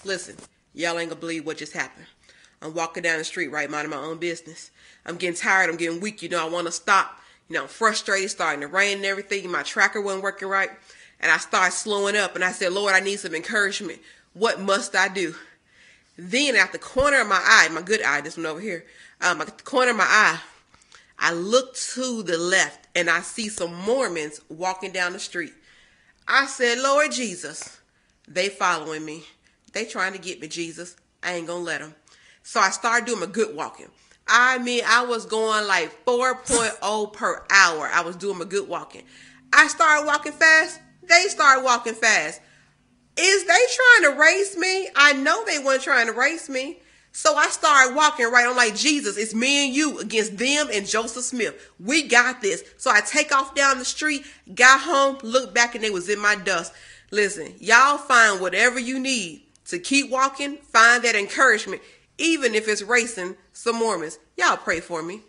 Listen, y'all ain't gonna believe what just happened. I'm walking down the street, right, minding my own business. I'm getting tired. I'm getting weak. I want to stop. I'm frustrated, starting to rain and everything. My tracker wasn't working right. And I started slowing up. And I said, Lord, I need some encouragement. What must I do? Then at the corner of my eye, my good eye, this one over here, at the corner of my eye, I look to the left and I see some Mormons walking down the street. I said, Lord Jesus, they following me. They trying to get me, Jesus. I ain't gonna let them. So I started doing my good walking. I was going like 4.0 per hour. I was doing my good walking. I started walking fast. They started walking fast. Is they trying to race me? I know they weren't trying to race me. So I started walking right. I'm like, Jesus, it's me and you against them and Joseph Smith. We got this. So I take off down the street, got home, looked back, and they was in my dust. Listen, y'all find whatever you need to keep walking. Find that encouragement, even if it's racing some Mormons. Y'all pray for me.